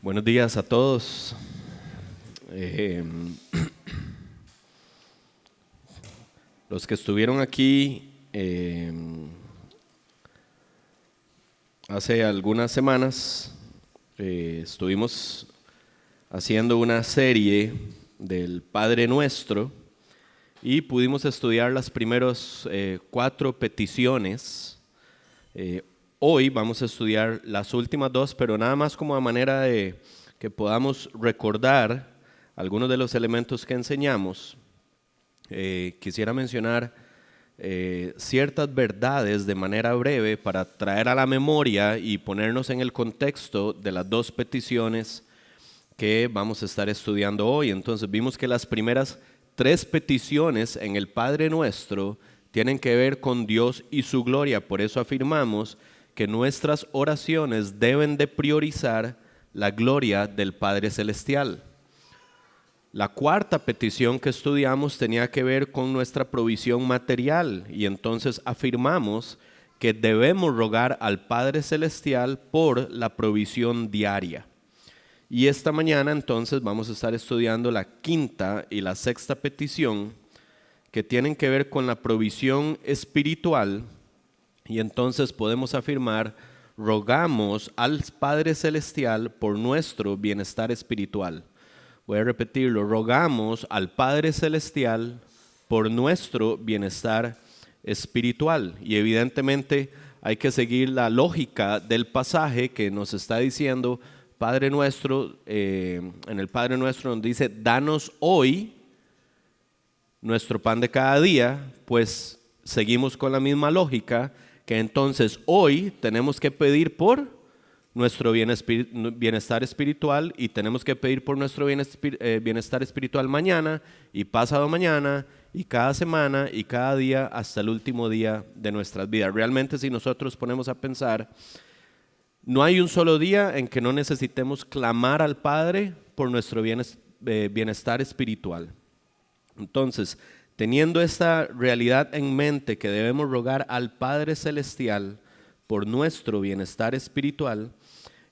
Buenos días a todos. Los que estuvieron aquí hace algunas semanas, estuvimos haciendo una serie del Padre Nuestro y pudimos estudiar las primeras 4 peticiones. Hoy vamos a estudiar las últimas 2, pero nada más como a manera de que podamos recordar algunos de los elementos que enseñamos. Quisiera mencionar ciertas verdades de manera breve para traer a la memoria y ponernos en el contexto de las 2 peticiones que vamos a estar estudiando hoy. Entonces vimos que las primeras 3 peticiones en el Padre Nuestro tienen que ver con Dios y su gloria. Por eso afirmamos que nuestras oraciones deben de priorizar la gloria del Padre Celestial. La 4ª petición que estudiamos tenía que ver con nuestra provisión material y entonces afirmamos que debemos rogar al Padre Celestial por la provisión diaria. Y esta mañana entonces vamos a estar estudiando la 5ª y la 6ª petición que tienen que ver con la provisión espiritual. Y entonces podemos afirmar, rogamos al Padre Celestial por nuestro bienestar espiritual. Voy a repetirlo, rogamos al Padre Celestial por nuestro bienestar espiritual. Y evidentemente hay que seguir la lógica del pasaje que nos está diciendo, Padre Nuestro, en el Padre Nuestro nos dice, danos hoy nuestro pan de cada día, pues seguimos con la misma lógica, que entonces hoy tenemos que pedir por nuestro bienestar espiritual y tenemos que pedir por nuestro bienestar espiritual mañana y pasado mañana y cada semana y cada día hasta el último día de nuestras vidas. Realmente si nosotros ponemos a pensar, no hay un solo día en que no necesitemos clamar al Padre por nuestro bienestar espiritual. Entonces, teniendo esta realidad en mente que debemos rogar al Padre Celestial por nuestro bienestar espiritual,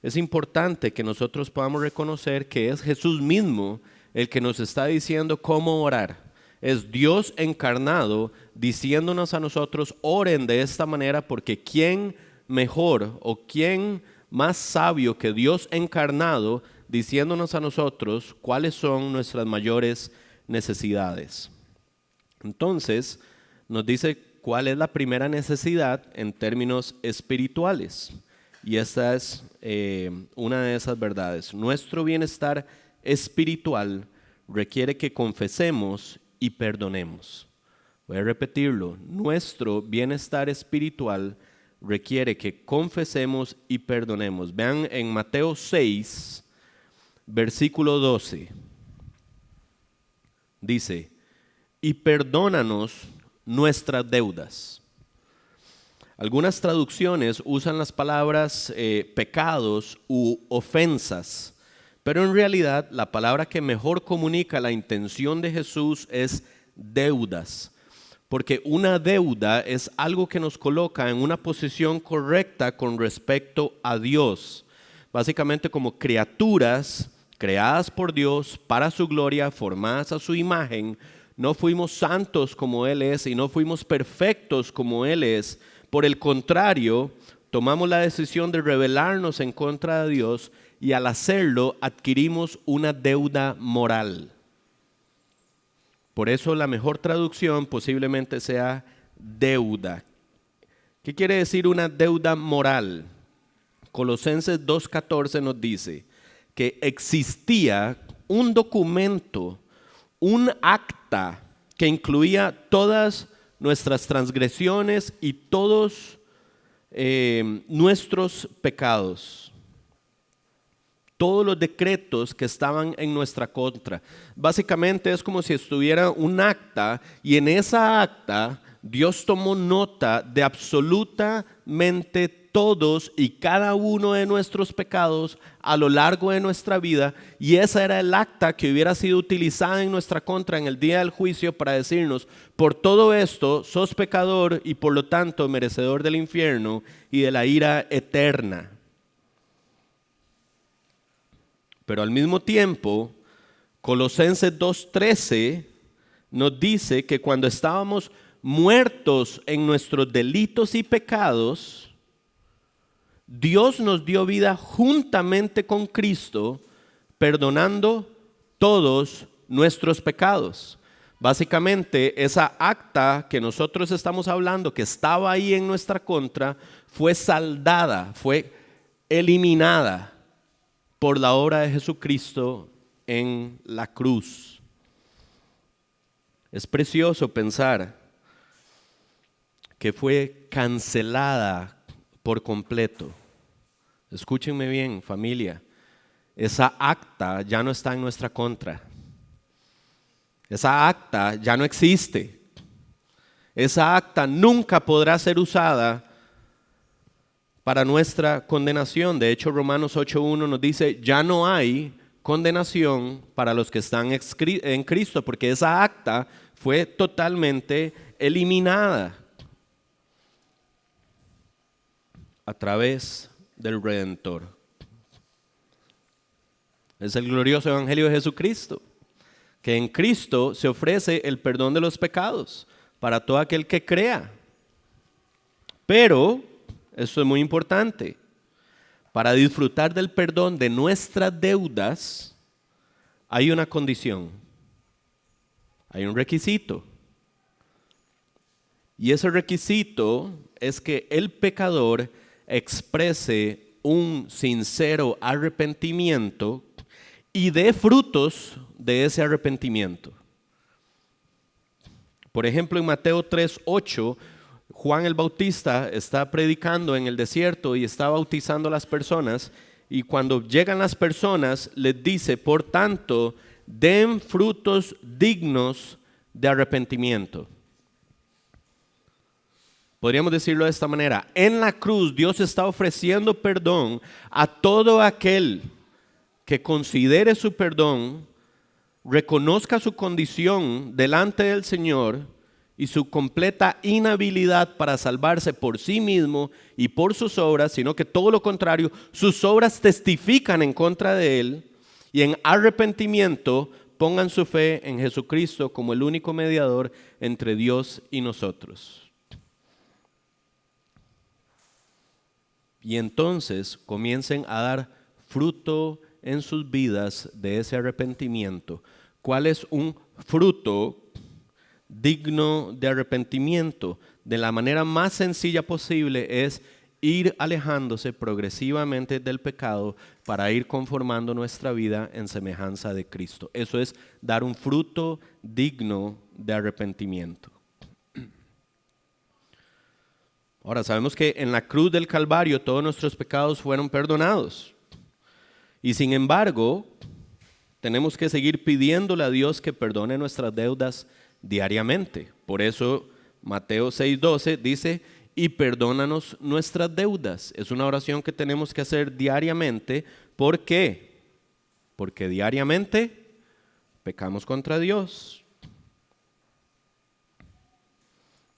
es importante que nosotros podamos reconocer que es Jesús mismo el que nos está diciendo cómo orar. Es Dios encarnado diciéndonos a nosotros, oren de esta manera, porque ¿quién mejor o quién más sabio que Dios encarnado diciéndonos a nosotros cuáles son nuestras mayores necesidades? Entonces, nos dice cuál es la primera necesidad en términos espirituales. Y esta es una de esas verdades. Nuestro bienestar espiritual requiere que confesemos y perdonemos. Voy a repetirlo. Nuestro bienestar espiritual requiere que confesemos y perdonemos. Vean en Mateo 6, versículo 12. Dice, y perdónanos nuestras deudas. Algunas traducciones usan las palabras pecados u ofensas, pero en realidad la palabra que mejor comunica la intención de Jesús es deudas, porque una deuda es algo que nos coloca en una posición correcta con respecto a Dios, básicamente como criaturas creadas por Dios para su gloria, formadas a su imagen. No fuimos santos como Él es y no fuimos perfectos como Él es. Por el contrario, tomamos la decisión de rebelarnos en contra de Dios y al hacerlo adquirimos una deuda moral. Por eso la mejor traducción posiblemente sea deuda. ¿Qué quiere decir una deuda moral? Colosenses 2:14 nos dice que existía un documento, un acta que incluía todas nuestras transgresiones y todos nuestros pecados. Todos los decretos que estaban en nuestra contra. Básicamente es como si estuviera un acta y en esa acta Dios tomó nota de absolutamente todos y cada uno de nuestros pecados a lo largo de nuestra vida, y esa era el acta que hubiera sido utilizada en nuestra contra en el día del juicio para decirnos, por todo esto sos pecador y por lo tanto merecedor del infierno y de la ira eterna. Pero al mismo tiempo, Colosenses 2:13 nos dice que cuando estábamos muertos en nuestros delitos y pecados, Dios nos dio vida juntamente con Cristo, perdonando todos nuestros pecados. Básicamente, esa acta que nosotros estamos hablando, que estaba ahí en nuestra contra, fue saldada, fue eliminada por la obra de Jesucristo en la cruz. Es precioso pensar que fue cancelada por completo. Escúchenme bien, familia. Esa acta ya no está en nuestra contra. Esa acta ya no existe. Esa acta nunca podrá ser usada para nuestra condenación. De hecho, Romanos 8:1 nos dice, ya no hay condenación para los que están en Cristo, porque esa acta fue totalmente eliminada a través del Redentor. Es el glorioso evangelio de Jesucristo, que en Cristo se ofrece el perdón de los pecados para todo aquel que crea. Pero, esto es muy importante, para disfrutar del perdón de nuestras deudas, hay una condición, hay un requisito. Y ese requisito es que el pecador exprese un sincero arrepentimiento y dé frutos de ese arrepentimiento. Por ejemplo, en Mateo 3:8, Juan el Bautista está predicando en el desierto y está bautizando a las personas, y cuando llegan las personas les dice, por tanto, den frutos dignos de arrepentimiento. Podríamos decirlo de esta manera: en la cruz Dios está ofreciendo perdón a todo aquel que considere su perdón, reconozca su condición delante del Señor y su completa inhabilidad para salvarse por sí mismo y por sus obras, sino que todo lo contrario, sus obras testifican en contra de él, y en arrepentimiento pongan su fe en Jesucristo como el único mediador entre Dios y nosotros. Y entonces comiencen a dar fruto en sus vidas de ese arrepentimiento. ¿Cuál es un fruto digno de arrepentimiento? De la manera más sencilla posible es ir alejándose progresivamente del pecado para ir conformando nuestra vida en semejanza de Cristo. Eso es dar un fruto digno de arrepentimiento. Ahora, sabemos que en la cruz del Calvario todos nuestros pecados fueron perdonados. Y sin embargo, tenemos que seguir pidiéndole a Dios que perdone nuestras deudas diariamente. Por eso Mateo 6:12 dice, y perdónanos nuestras deudas. Es una oración que tenemos que hacer diariamente. ¿Por qué? Porque diariamente pecamos contra Dios.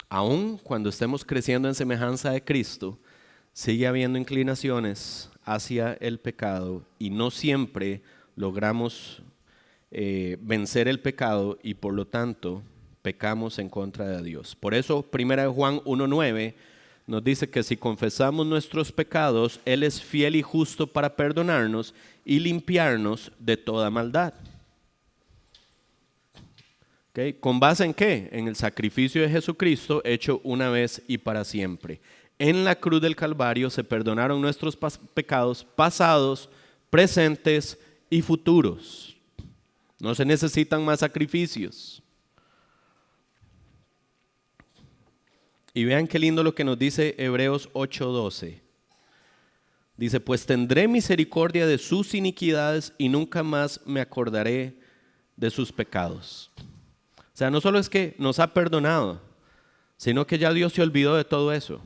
Aun cuando estemos creciendo en semejanza de Cristo, sigue habiendo inclinaciones hacia el pecado y no siempre logramos vencer el pecado y por lo tanto pecamos en contra de Dios. Por eso 1 Juan 1:9 nos dice que si confesamos nuestros pecados, Él es fiel y justo para perdonarnos y limpiarnos de toda maldad. ¿Okay? ¿Con base en qué? En el sacrificio de Jesucristo hecho una vez y para siempre. En la cruz del Calvario se perdonaron nuestros pecados pasados, presentes y futuros. No se necesitan más sacrificios. Y vean qué lindo lo que nos dice Hebreos 8:12. Dice, pues tendré misericordia de sus iniquidades y nunca más me acordaré de sus pecados. O sea, no solo es que nos ha perdonado, sino que ya Dios se olvidó de todo eso.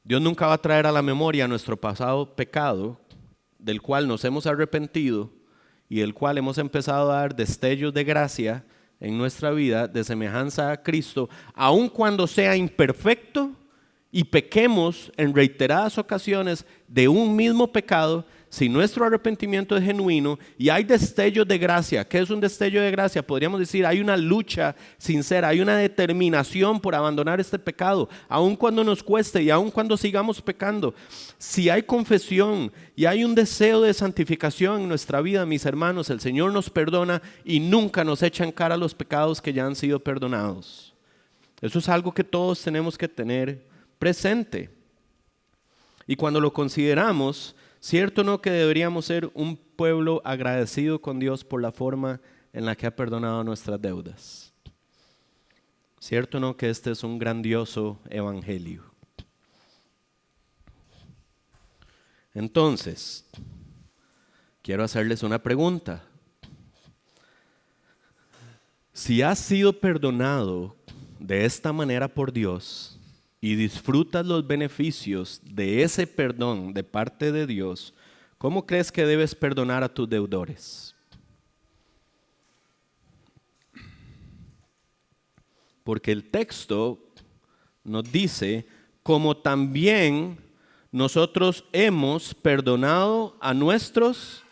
Dios nunca va a traer a la memoria nuestro pasado pecado, del cual nos hemos arrepentido y del cual hemos empezado a dar destellos de gracia en nuestra vida, de semejanza a Cristo, aun cuando sea imperfecto y pequemos en reiteradas ocasiones de un mismo pecado, si nuestro arrepentimiento es genuino y hay destellos de gracia. ¿Qué es un destello de gracia? Podríamos decir, hay una lucha sincera, hay una determinación por abandonar este pecado, aun cuando nos cueste y aun cuando sigamos pecando. Si hay confesión y hay un deseo de santificación en nuestra vida, mis hermanos, el Señor nos perdona y nunca nos echa en cara los pecados que ya han sido perdonados. Eso es algo que todos tenemos que tener presente. Y cuando lo consideramos, ¿cierto o no que deberíamos ser un pueblo agradecido con Dios por la forma en la que ha perdonado nuestras deudas? ¿Cierto o no que este es un grandioso evangelio? Entonces, quiero hacerles una pregunta. Si has sido perdonado de esta manera por Dios y disfrutas los beneficios de ese perdón de parte de Dios, ¿cómo crees que debes perdonar a tus deudores? Porque el texto nos dice, como también nosotros hemos perdonado a nuestros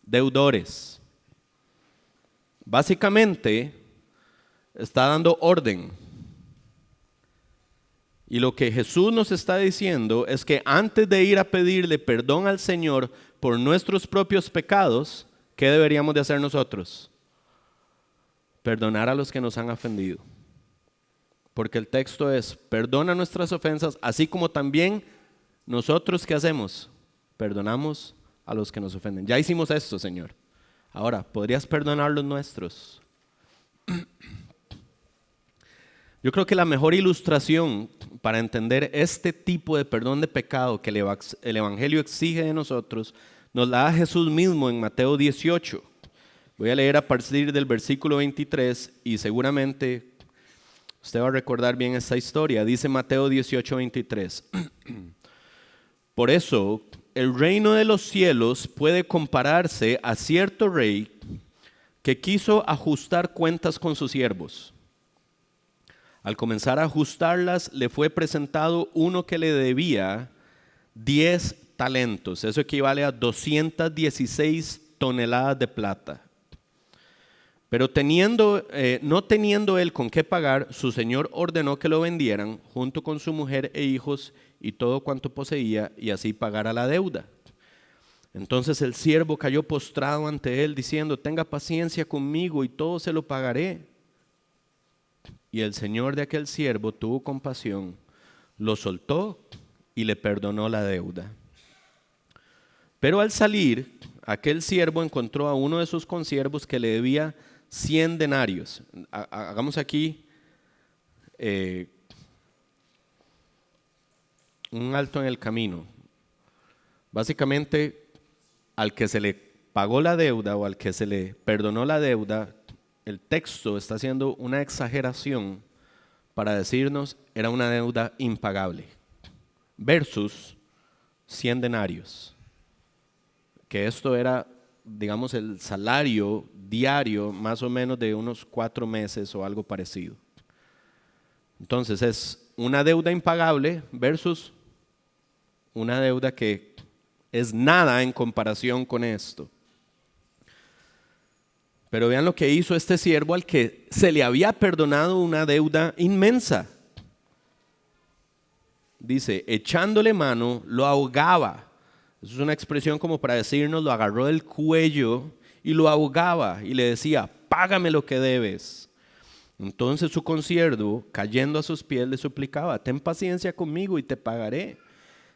deudores. Básicamente, está dando orden. Y lo que Jesús nos está diciendo es que antes de ir a pedirle perdón al Señor por nuestros propios pecados, ¿qué deberíamos de hacer nosotros? Perdonar a los que nos han ofendido. Porque el texto es, perdona nuestras ofensas, así como también nosotros, ¿qué hacemos? Perdonamos a los que nos ofenden. Ya hicimos esto, Señor. Ahora, ¿podrías perdonar los nuestros? Yo creo que la mejor ilustración para entender este tipo de perdón de pecado que el Evangelio exige de nosotros, nos la da Jesús mismo en Mateo 18. Voy a leer a partir del versículo 23 y seguramente usted va a recordar bien esta historia. Dice Mateo 18, 23. Por eso, el reino de los cielos puede compararse a cierto rey que quiso ajustar cuentas con sus siervos. Al comenzar a ajustarlas, le fue presentado uno que le debía 10 talentos. Eso equivale a 216 toneladas de plata. Pero no teniendo él con qué pagar, su señor ordenó que lo vendieran junto con su mujer e hijos y todo cuanto poseía, y así pagara la deuda. Entonces el siervo cayó postrado ante él, diciendo, tenga paciencia conmigo y todo se lo pagaré. Y el señor de aquel siervo tuvo compasión, lo soltó y le perdonó la deuda. Pero al salir, aquel siervo encontró a uno de sus consiervos que le debía 100 denarios. Hagamos aquí un alto en el camino. Básicamente, al que se le pagó la deuda o al que se le perdonó la deuda, el texto está haciendo una exageración para decirnos era una deuda impagable versus 100 denarios, que esto era, digamos, el salario diario más o menos de unos 4 meses o algo parecido. Entonces es una deuda impagable versus una deuda que es nada en comparación con esto. Pero vean lo que hizo este siervo al que se le había perdonado una deuda inmensa. Dice, echándole mano, lo ahogaba. Eso es una expresión como para decirnos, lo agarró del cuello y lo ahogaba y le decía, págame lo que debes. Entonces su consiervo, cayendo a sus pies, le suplicaba, ten paciencia conmigo y te pagaré.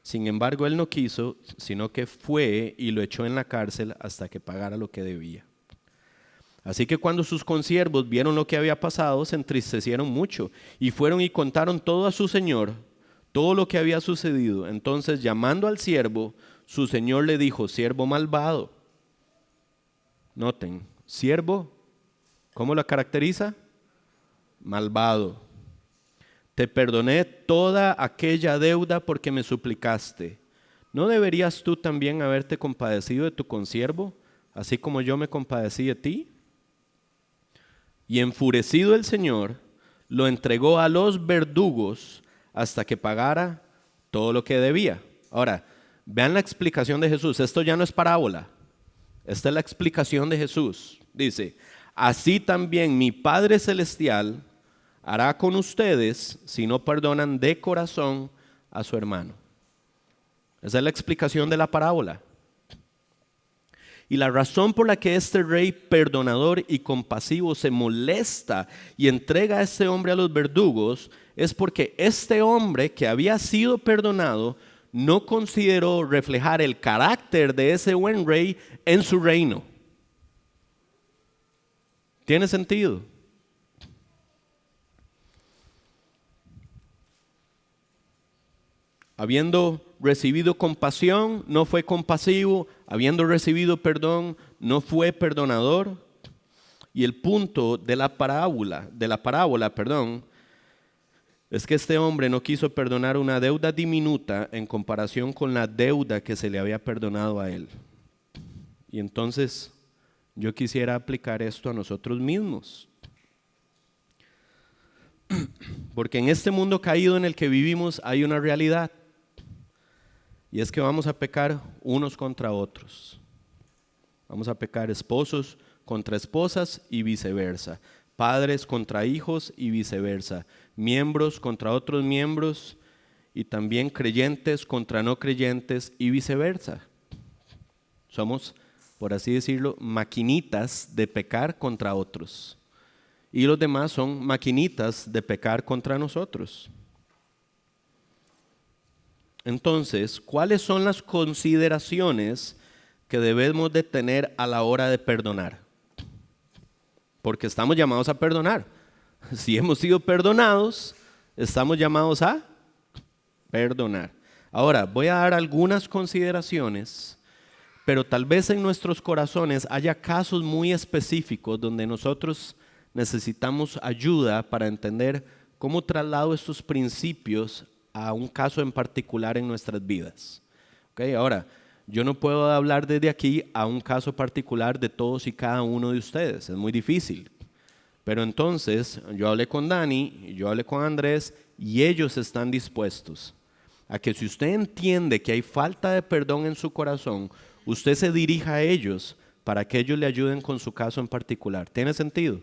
Sin embargo, él no quiso, sino que fue y lo echó en la cárcel hasta que pagara lo que debía. Así que cuando sus consiervos vieron lo que había pasado, se entristecieron mucho y fueron y contaron todo a su señor, todo lo que había sucedido. Entonces, llamando al siervo, su señor le dijo, siervo malvado. Noten, siervo, ¿cómo lo caracteriza? Malvado. Te perdoné toda aquella deuda porque me suplicaste. ¿No deberías tú también haberte compadecido de tu consiervo, así como yo me compadecí de ti? Y enfurecido el Señor, lo entregó a los verdugos hasta que pagara todo lo que debía. Ahora, vean la explicación de Jesús. Esto ya no es parábola. Esta es la explicación de Jesús. Dice, así también mi Padre Celestial hará con ustedes si no perdonan de corazón a su hermano. Esa es la explicación de la parábola. Y la razón por la que este rey perdonador y compasivo se molesta y entrega a este hombre a los verdugos es porque este hombre que había sido perdonado no consideró reflejar el carácter de ese buen rey en su reino. ¿Tiene sentido? Habiendo recibido compasión, no fue compasivo. Habiendo recibido perdón, no fue perdonador. Y el punto de la parábola, es que este hombre no quiso perdonar una deuda diminuta en comparación con la deuda que se le había perdonado a él. Y entonces yo quisiera aplicar esto a nosotros mismos. Porque en este mundo caído en el que vivimos hay una realidad. Y es que vamos a pecar unos contra otros. Vamos a pecar esposos contra esposas y viceversa. Padres contra hijos y viceversa. Miembros contra otros miembros y también creyentes contra no creyentes y viceversa. Somos, por así decirlo, maquinitas de pecar contra otros. Y los demás son maquinitas de pecar contra nosotros. Entonces, ¿cuáles son las consideraciones que debemos de tener a la hora de perdonar? Porque estamos llamados a perdonar. Si hemos sido perdonados, estamos llamados a perdonar. Ahora, voy a dar algunas consideraciones, pero tal vez en nuestros corazones haya casos muy específicos donde nosotros necesitamos ayuda para entender cómo traslado estos principios a un caso en particular en nuestras vidas. ¿Okay? Ahora, yo no puedo hablar desde aquí a un caso particular de todos y cada uno de ustedes, es muy difícil. Pero entonces, yo hablé con Dani, yo hablé con Andrés, y ellos están dispuestos a que si usted entiende que hay falta de perdón en su corazón, usted se dirija a ellos para que ellos le ayuden con su caso en particular. ¿Tiene sentido?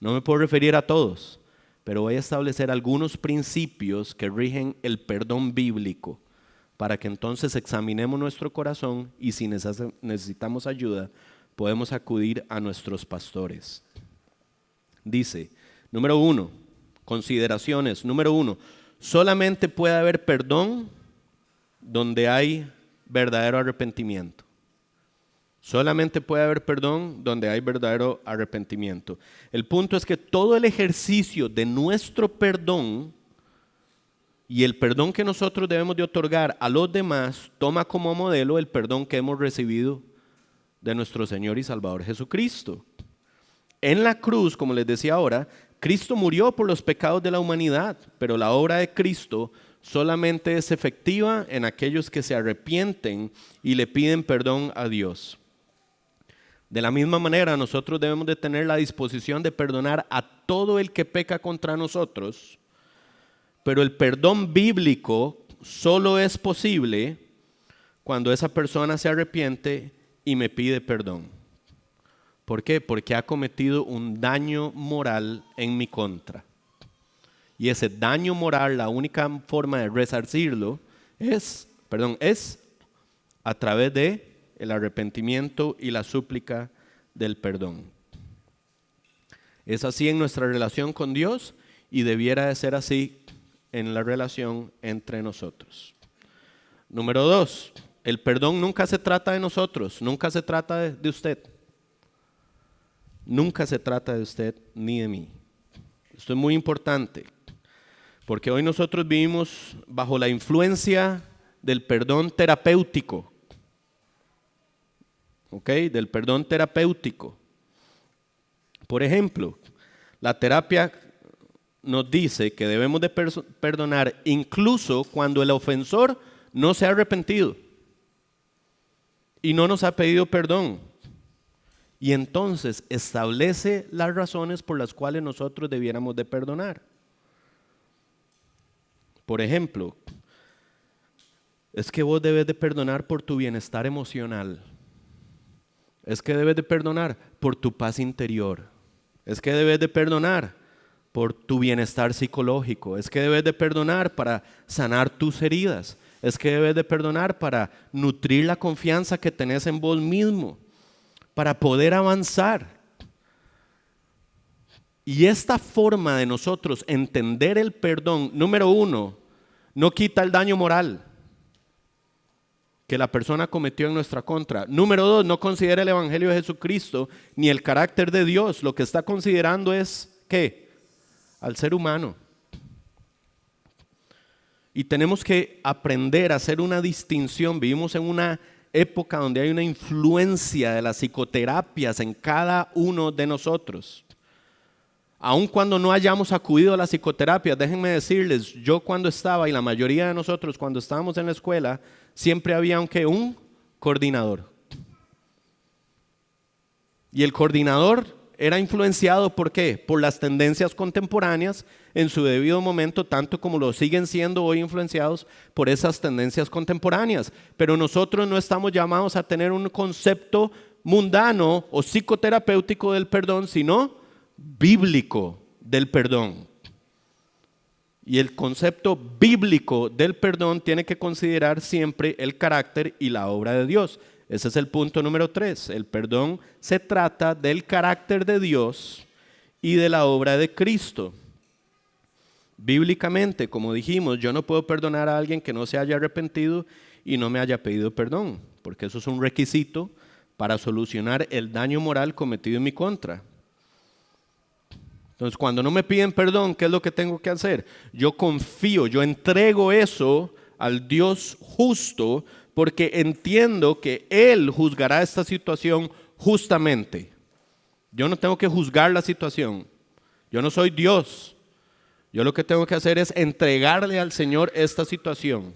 No me puedo referir a todos, pero voy a establecer algunos principios que rigen el perdón bíblico para que entonces examinemos nuestro corazón y si necesitamos ayuda, podemos acudir a nuestros pastores. Dice, número 1, consideraciones. Número 1, solamente puede haber perdón donde hay verdadero arrepentimiento. Solamente puede haber perdón donde hay verdadero arrepentimiento. El punto es que todo el ejercicio de nuestro perdón y el perdón que nosotros debemos de otorgar a los demás toma como modelo el perdón que hemos recibido de nuestro Señor y Salvador Jesucristo. En la cruz, como les decía ahora, Cristo murió por los pecados de la humanidad, pero la obra de Cristo solamente es efectiva en aquellos que se arrepienten y le piden perdón a Dios. De la misma manera, nosotros debemos de tener la disposición de perdonar a todo el que peca contra nosotros, pero el perdón bíblico solo es posible cuando esa persona se arrepiente y me pide perdón. ¿Por qué? Porque ha cometido un daño moral en mi contra. Y ese daño moral, la única forma de resarcirlo es a través de el arrepentimiento y la súplica del perdón. Es así en nuestra relación con Dios y debiera de ser así en la relación entre nosotros. Número 2, el perdón nunca se trata de nosotros, nunca se trata de usted. Nunca se trata de usted ni de mí. Esto es muy importante, porque hoy nosotros vivimos bajo la influencia del perdón terapéutico. Del perdón terapéutico. Por ejemplo, la terapia nos dice que debemos de perdonar incluso cuando el ofensor no se ha arrepentido y no nos ha pedido perdón. Y entonces establece las razones por las cuales nosotros debiéramos de perdonar. Por ejemplo, es que vos debes de perdonar por tu bienestar emocional. Es que debes de perdonar por tu paz interior. Es que debes de perdonar por tu bienestar psicológico. Es que debes de perdonar para sanar tus heridas. Es que debes de perdonar para nutrir la confianza que tenés en vos mismo, para poder avanzar. Y esta forma de nosotros entender el perdón, número uno, no quita el daño moral que la persona cometió en nuestra contra. Número dos, no considera el Evangelio de Jesucristo ni el carácter de Dios. Lo que está considerando es, ¿qué? Al ser humano. Y tenemos que aprender a hacer una distinción. Vivimos en una época donde hay una influencia de las psicoterapias en cada uno de nosotros. Aun cuando no hayamos acudido a la psicoterapia, déjenme decirles, yo cuando estaba, y la mayoría de nosotros cuando estábamos en la escuela, siempre había un coordinador. Y el coordinador era influenciado, ¿por qué? Por las tendencias contemporáneas en su debido momento, tanto como lo siguen siendo hoy influenciados por esas tendencias contemporáneas. Pero nosotros no estamos llamados a tener un concepto mundano o psicoterapéutico del perdón, sino bíblico del perdón. Y el concepto bíblico del perdón tiene que considerar siempre el carácter y la obra de Dios. Ese es el punto número 3. El perdón se trata del carácter de Dios y de la obra de Cristo. Bíblicamente, como dijimos, yo no puedo perdonar a alguien que no se haya arrepentido y no me haya pedido perdón, porque eso es un requisito para solucionar el daño moral cometido en mi contra. Entonces, cuando no me piden perdón, ¿qué es lo que tengo que hacer? Yo confío, yo entrego eso al Dios justo, porque entiendo que Él juzgará esta situación justamente. Yo no tengo que juzgar la situación. Yo no soy Dios. Yo lo que tengo que hacer es entregarle al Señor esta situación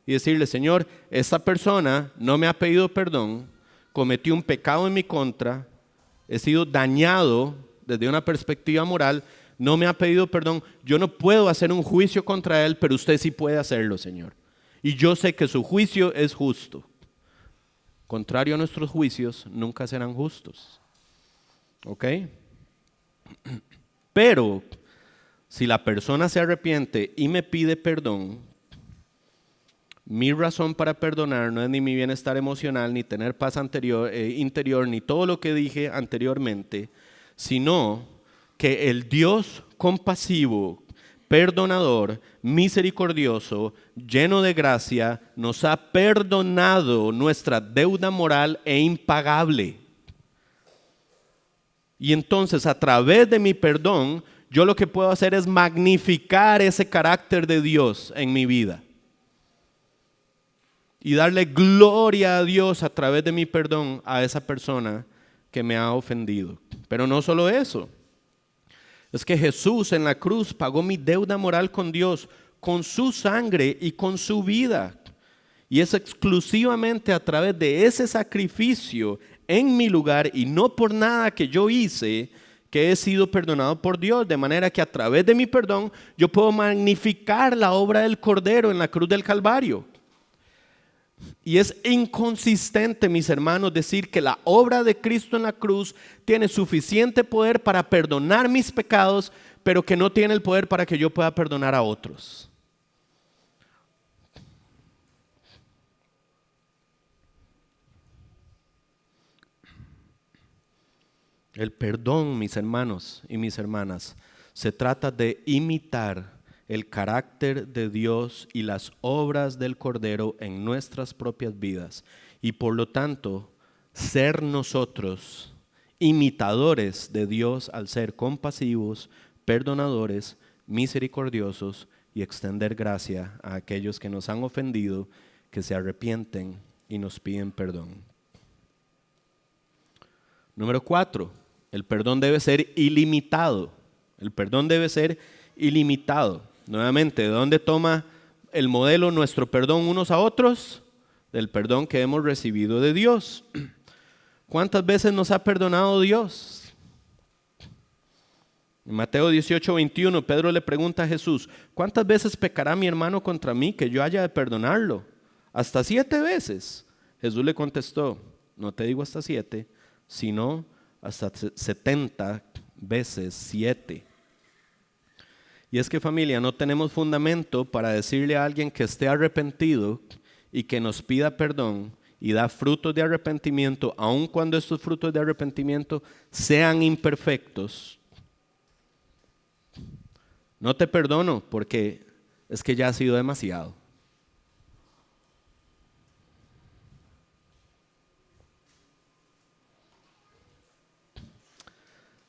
y decirle, Señor, esta persona no me ha pedido perdón, cometió un pecado en mi contra, he sido dañado desde una perspectiva moral, no me ha pedido perdón, yo no puedo hacer un juicio contra él, pero usted sí puede hacerlo, Señor. Y yo sé que su juicio es justo. Contrario a nuestros juicios, nunca serán justos. ¿Ok? Pero si la persona se arrepiente y me pide perdón, mi razón para perdonar no es ni mi bienestar emocional, ni tener paz interior, ni todo lo que dije anteriormente, sino que el Dios compasivo, perdonador, misericordioso, lleno de gracia, nos ha perdonado nuestra deuda moral e impagable. Y entonces, a través de mi perdón, yo lo que puedo hacer es magnificar ese carácter de Dios en mi vida. Y darle gloria a Dios a través de mi perdón a esa persona que me ha ofendido. Pero no solo eso. Es que Jesús en la cruz pagó mi deuda moral con Dios, con su sangre y con su vida. Y es exclusivamente a través de ese sacrificio en mi lugar y no por nada que yo hice, que he sido perdonado por Dios. De manera que a través de mi perdón yo puedo magnificar la obra del Cordero en la cruz del Calvario. Y es inconsistente, mis hermanos, decir que la obra de Cristo en la cruz tiene suficiente poder para perdonar mis pecados, pero que no tiene el poder para que yo pueda perdonar a otros. El perdón, mis hermanos y mis hermanas, se trata de imitar el carácter de Dios y las obras del Cordero en nuestras propias vidas. Y por lo tanto, ser nosotros imitadores de Dios al ser compasivos, perdonadores, misericordiosos y extender gracia a aquellos que nos han ofendido, que se arrepienten y nos piden perdón. Número 4, el perdón debe ser ilimitado. El perdón debe ser ilimitado. Nuevamente, ¿de dónde toma el modelo nuestro perdón unos a otros? Del perdón que hemos recibido de Dios. ¿Cuántas veces nos ha perdonado Dios? En Mateo 18:21, Pedro le pregunta a Jesús, ¿cuántas veces pecará mi hermano contra mí que yo haya de perdonarlo? ¿Hasta 7 veces? Jesús le contestó, no te digo hasta 7, sino hasta 70 veces 7. Y es que, familia, no tenemos fundamento para decirle a alguien que esté arrepentido y que nos pida perdón y da frutos de arrepentimiento, aun cuando estos frutos de arrepentimiento sean imperfectos. No te perdono porque es que ya ha sido demasiado.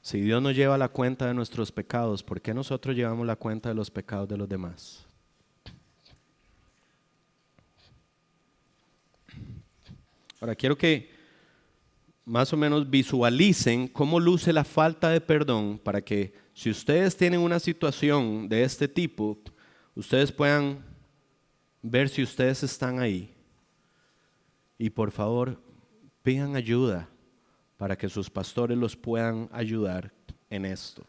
Si Dios nos lleva la cuenta de nuestros pecados, ¿por qué nosotros llevamos la cuenta de los pecados de los demás? Ahora quiero que más o menos visualicen cómo luce la falta de perdón para que si ustedes tienen una situación de este tipo, ustedes puedan ver si ustedes están ahí. Y por favor, pidan ayuda para que sus pastores los puedan ayudar en esto.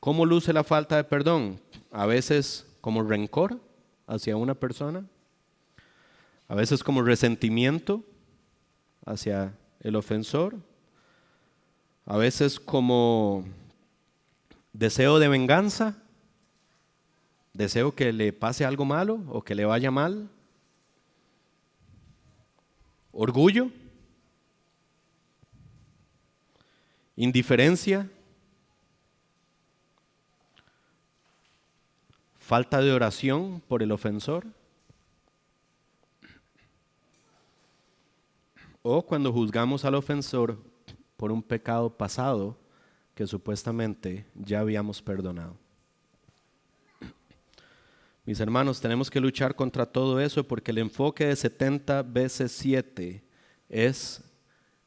¿Cómo luce la falta de perdón? A veces como rencor hacia una persona, a veces como resentimiento hacia el ofensor, a veces como deseo de venganza, deseo que le pase algo malo o que le vaya mal, orgullo, indiferencia, falta de oración por el ofensor, o cuando juzgamos al ofensor por un pecado pasado que supuestamente ya habíamos perdonado. Mis hermanos, tenemos que luchar contra todo eso porque el enfoque de 70 veces 7 es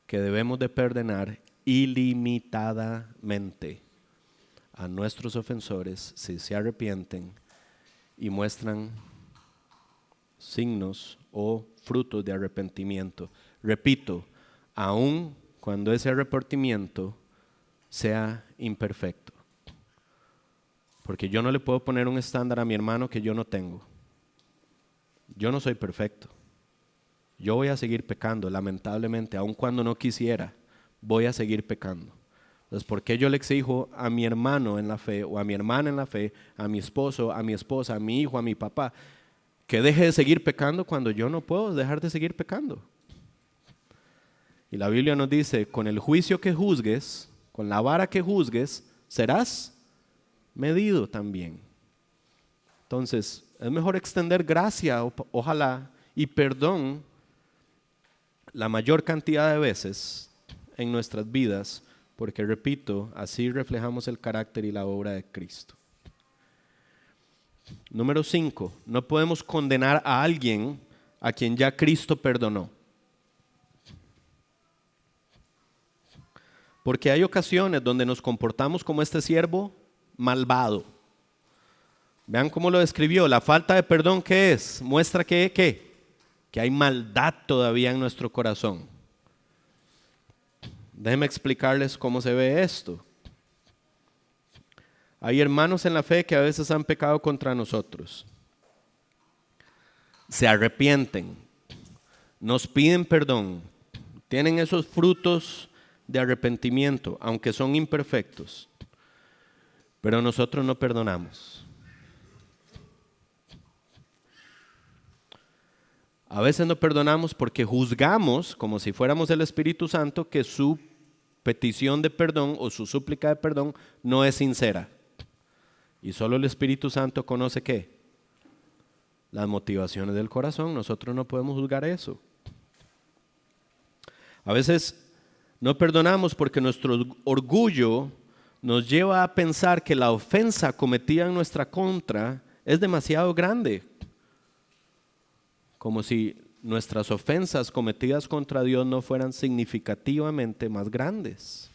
que debemos de perdonar ilimitadamente a nuestros ofensores si se arrepienten y muestran signos o frutos de arrepentimiento. Repito, aun cuando ese arrepentimiento sea imperfecto. Porque yo no le puedo poner un estándar a mi hermano que yo no tengo. Yo no soy perfecto. Yo voy a seguir pecando, lamentablemente, aun cuando no quisiera, voy a seguir pecando. Entonces, ¿por qué yo le exijo a mi hermano en la fe o a mi hermana en la fe, a mi esposo, a mi esposa, a mi hijo, a mi papá, que deje de seguir pecando cuando yo no puedo dejar de seguir pecando? Y la Biblia nos dice, con el juicio que juzgues, con la vara que juzgues, serás medido también. Entonces, es mejor extender gracia, ojalá, y perdón la mayor cantidad de veces en nuestras vidas, porque repito, así reflejamos el carácter y la obra de Cristo. Número 5, no podemos condenar a alguien a quien ya Cristo perdonó. Porque hay ocasiones donde nos comportamos como este siervo malvado. Vean cómo lo describió. La falta de perdón, ¿qué es? Muestra que hay maldad todavía en nuestro corazón. Déjenme explicarles cómo se ve esto. Hay hermanos en la fe que a veces han pecado contra nosotros. Se arrepienten, nos piden perdón, tienen esos frutos de arrepentimiento, aunque son imperfectos, pero nosotros no perdonamos. A veces no perdonamos porque juzgamos, como si fuéramos el Espíritu Santo, que su petición de perdón o su súplica de perdón no es sincera. Y solo el Espíritu Santo conoce ¿qué? Las motivaciones del corazón. Nosotros no podemos juzgar eso. A veces no perdonamos porque nuestro orgullo nos lleva a pensar que la ofensa cometida en nuestra contra es demasiado grande. Como si nuestras ofensas cometidas contra Dios no fueran significativamente más grandes.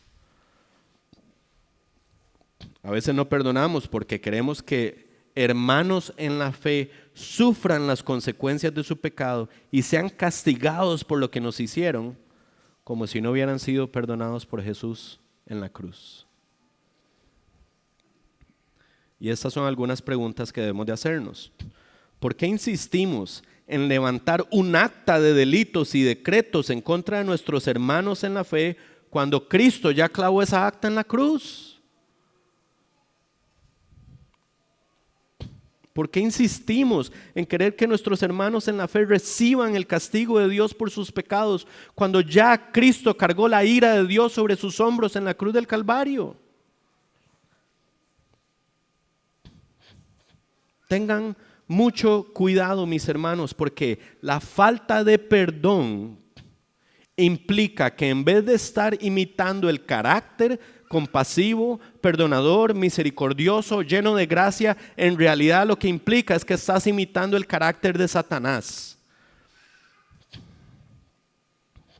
A veces no perdonamos porque queremos que hermanos en la fe sufran las consecuencias de su pecado y sean castigados por lo que nos hicieron, como si no hubieran sido perdonados por Jesús en la cruz. Y estas son algunas preguntas que debemos de hacernos. ¿Por qué insistimos en levantar un acta de delitos y decretos en contra de nuestros hermanos en la fe cuando Cristo ya clavó esa acta en la cruz? ¿Por qué insistimos en querer que nuestros hermanos en la fe reciban el castigo de Dios por sus pecados cuando ya Cristo cargó la ira de Dios sobre sus hombros en la cruz del Calvario? Tengan mucho cuidado, mis hermanos, porque la falta de perdón implica que en vez de estar imitando el carácter compasivo, perdonador, misericordioso, lleno de gracia, en realidad lo que implica es que estás imitando el carácter de Satanás.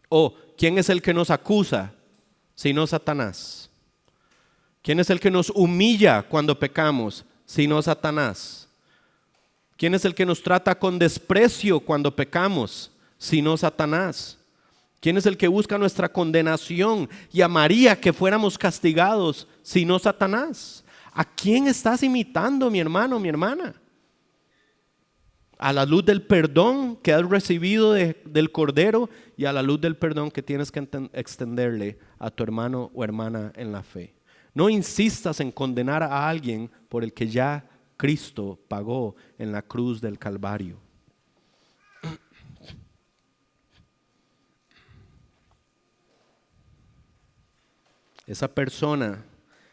¿O quién es el que nos acusa sino Satanás? ¿Quién es el que nos humilla cuando pecamos sino Satanás? ¿Quién es el que nos trata con desprecio cuando pecamos sino Satanás? ¿Quién es el que busca nuestra condenación y amaría que fuéramos castigados sino Satanás? ¿A quién estás imitando, mi hermano, mi hermana? A la luz del perdón que has recibido del Cordero y a la luz del perdón que tienes que extenderle a tu hermano o hermana en la fe. No insistas en condenar a alguien por el que ya Cristo pagó en la cruz del Calvario. Esa persona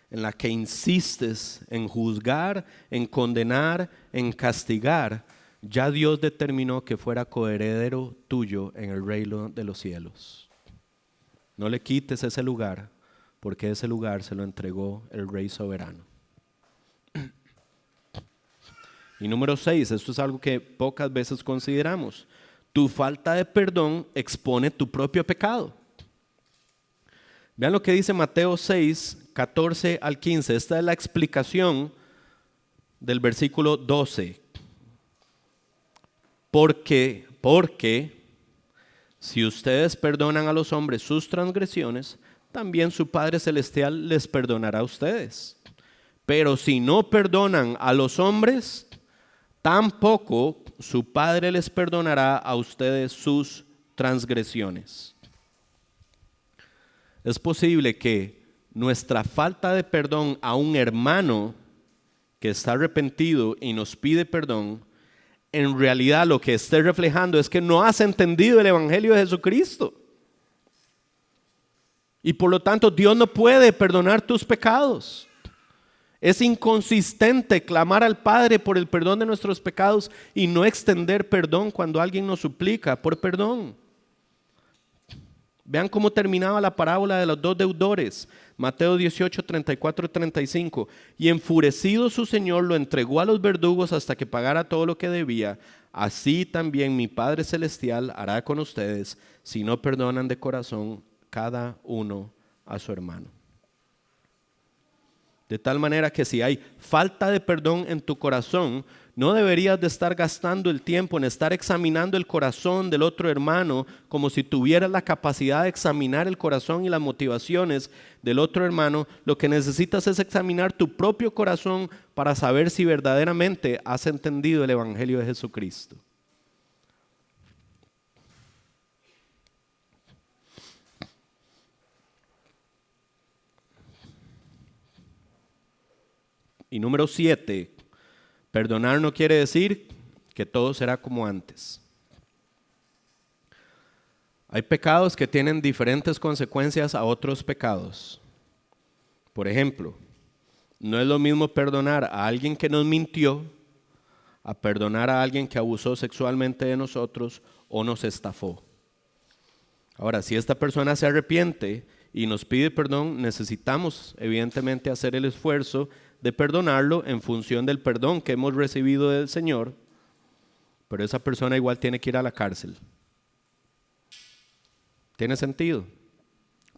en la que insistes en juzgar, en condenar, en castigar, ya Dios determinó que fuera coheredero tuyo en el reino de los cielos. No le quites ese lugar, porque ese lugar se lo entregó el Rey soberano. Y número 6, esto es algo que pocas veces consideramos. Tu falta de perdón expone tu propio pecado. Vean lo que dice Mateo 6, 14 al 15. Esta es la explicación del versículo 12. Porque si ustedes perdonan a los hombres sus transgresiones, también su Padre Celestial les perdonará a ustedes. Pero si no perdonan a los hombres, tampoco su Padre les perdonará a ustedes sus transgresiones. Es posible que nuestra falta de perdón a un hermano que está arrepentido y nos pide perdón, en realidad lo que esté reflejando es que no has entendido el Evangelio de Jesucristo. Y por lo tanto Dios no puede perdonar tus pecados. Es inconsistente clamar al Padre por el perdón de nuestros pecados y no extender perdón cuando alguien nos suplica por perdón. Vean cómo terminaba la parábola de los dos deudores. Mateo 18, 34, 35. Y enfurecido su señor lo entregó a los verdugos hasta que pagara todo lo que debía. Así también mi Padre Celestial hará con ustedes si no perdonan de corazón cada uno a su hermano. De tal manera que si hay falta de perdón en tu corazón, no deberías de estar gastando el tiempo en estar examinando el corazón del otro hermano como si tuvieras la capacidad de examinar el corazón y las motivaciones del otro hermano. Lo que necesitas es examinar tu propio corazón para saber si verdaderamente has entendido el Evangelio de Jesucristo. Y número 7, perdonar no quiere decir que todo será como antes. Hay pecados que tienen diferentes consecuencias a otros pecados. Por ejemplo, no es lo mismo perdonar a alguien que nos mintió a perdonar a alguien que abusó sexualmente de nosotros o nos estafó. Ahora, si esta persona se arrepiente y nos pide perdón, necesitamos evidentemente hacer el esfuerzo de perdonarlo en función del perdón que hemos recibido del Señor, pero esa persona igual tiene que ir a la cárcel. ¿Tiene sentido?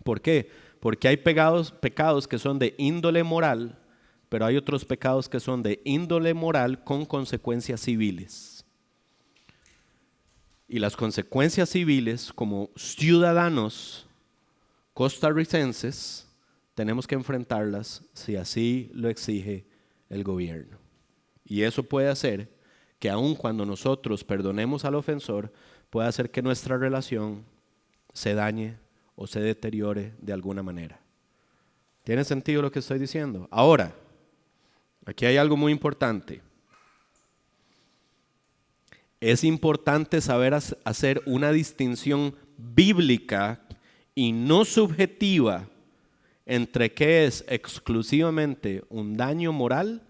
¿Por qué? Porque hay pecados que son de índole moral, pero hay otros pecados que son de índole moral con consecuencias civiles. Y las consecuencias civiles, como ciudadanos costarricenses, tenemos que enfrentarlas si así lo exige el gobierno. Y eso puede hacer que aun cuando nosotros perdonemos al ofensor, puede hacer que nuestra relación se dañe o se deteriore de alguna manera. ¿Tiene sentido lo que estoy diciendo? Ahora, aquí hay algo muy importante. Es importante saber hacer una distinción bíblica y no subjetiva entre qué es exclusivamente un daño moral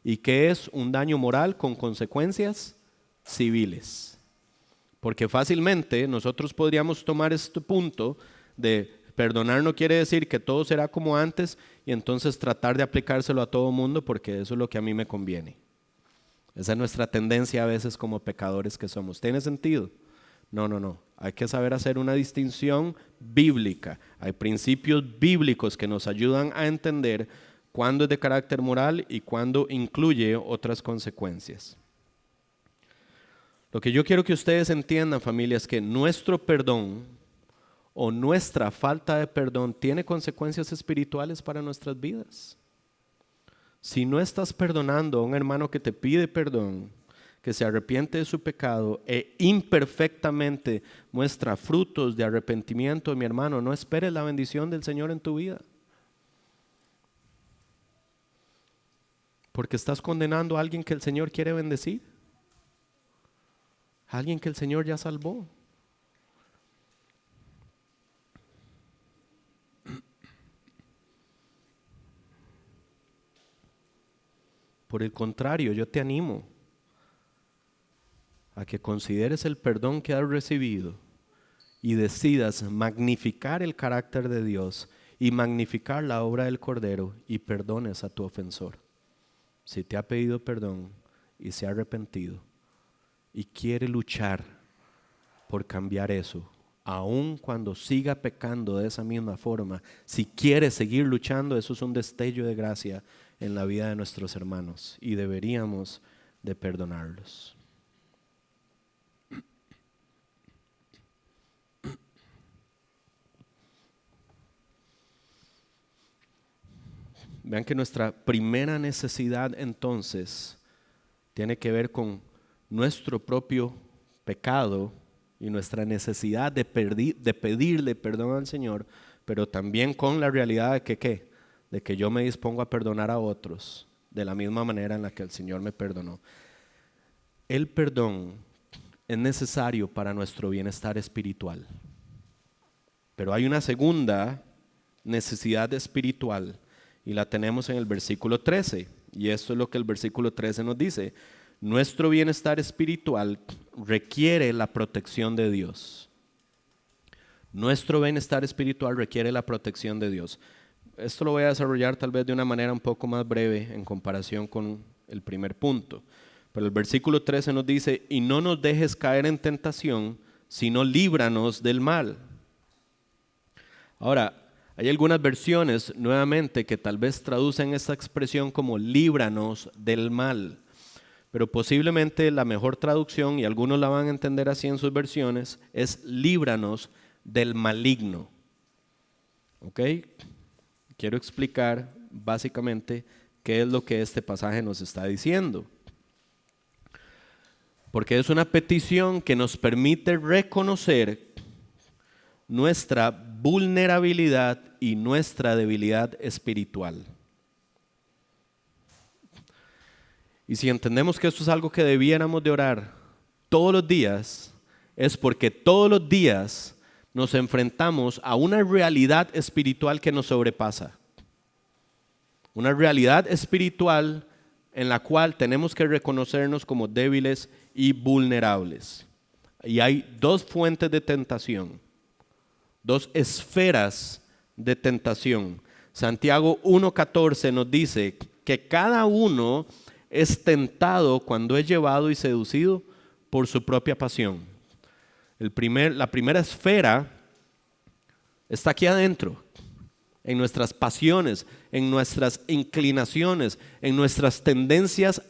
y qué es un daño moral con consecuencias civiles. Porque fácilmente nosotros podríamos tomar este punto de perdonar no quiere decir que todo será como antes y entonces tratar de aplicárselo a todo mundo porque eso es lo que a mí me conviene. Esa es nuestra tendencia a veces como pecadores que somos. ¿Tiene sentido? No. Hay que saber hacer una distinción bíblica. Hay principios bíblicos que nos ayudan a entender cuándo es de carácter moral y cuándo incluye otras consecuencias. Lo que yo quiero que ustedes entiendan, familia, es que nuestro perdón o nuestra falta de perdón tiene consecuencias espirituales para nuestras vidas. Si no estás perdonando a un hermano que te pide perdón, que se arrepiente de su pecado e imperfectamente muestra frutos de arrepentimiento, mi hermano, no esperes la bendición del Señor en tu vida. Porque estás condenando a alguien que el Señor quiere bendecir. A alguien que el Señor ya salvó. Por el contrario, yo te animo a que consideres el perdón que has recibido y decidas magnificar el carácter de Dios y magnificar la obra del Cordero y perdones a tu ofensor. Si te ha pedido perdón y se ha arrepentido y quiere luchar por cambiar eso, aun cuando siga pecando de esa misma forma, si quiere seguir luchando, eso es un destello de gracia en la vida de nuestros hermanos y deberíamos de perdonarlos. Vean que nuestra primera necesidad entonces tiene que ver con nuestro propio pecado y nuestra necesidad de pedirle perdón al Señor, pero también con la realidad de que ¿qué? De que yo me dispongo a perdonar a otros de la misma manera en la que el Señor me perdonó. El perdón es necesario para nuestro bienestar espiritual, pero hay una segunda necesidad espiritual y la tenemos en el versículo 13, y esto es lo que el versículo 13 nos dice: nuestro bienestar espiritual requiere la protección de Dios. Nuestro bienestar espiritual requiere la protección de Dios. Esto lo voy a desarrollar tal vez de una manera un poco más breve en comparación con el primer punto. Pero el versículo 13 nos dice: y no nos dejes caer en tentación, sino líbranos del mal. Ahora, hay algunas versiones nuevamente que tal vez traducen esta expresión como líbranos del mal. Pero posiblemente la mejor traducción, y algunos la van a entender así en sus versiones, es líbranos del maligno. ¿Ok? Quiero explicar básicamente qué es lo que este pasaje nos está diciendo. Porque es una petición que nos permite reconocer nuestra vulnerabilidad y nuestra debilidad espiritual. Y si entendemos que esto es algo que debiéramos de orar todos los días, es porque todos los días nos enfrentamos a una realidad espiritual que nos sobrepasa. Una realidad espiritual en la cual tenemos que reconocernos como débiles y vulnerables. Y hay dos fuentes de tentación, dos esferas de tentación. Santiago 1:14 nos dice que cada uno es tentado cuando es llevado y seducido por su propia pasión. La primera esfera está aquí adentro, en nuestras pasiones, en nuestras inclinaciones, en nuestras tendencias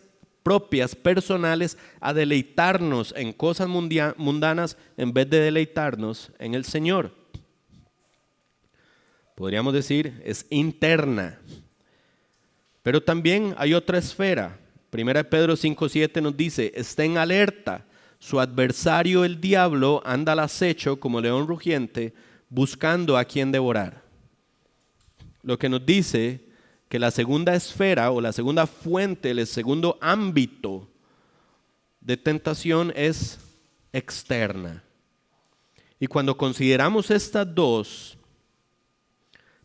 propias, personales, a deleitarnos en cosas mundanas en vez de deleitarnos en el Señor. Podríamos decir, es interna. Pero también hay otra esfera. Primera de Pedro 5:7 nos dice, estén alerta, su adversario el diablo anda al acecho como león rugiente, buscando a quien devorar. Lo que nos dice que la segunda esfera o la segunda fuente, el segundo ámbito de tentación es externa. Y cuando consideramos estas dos,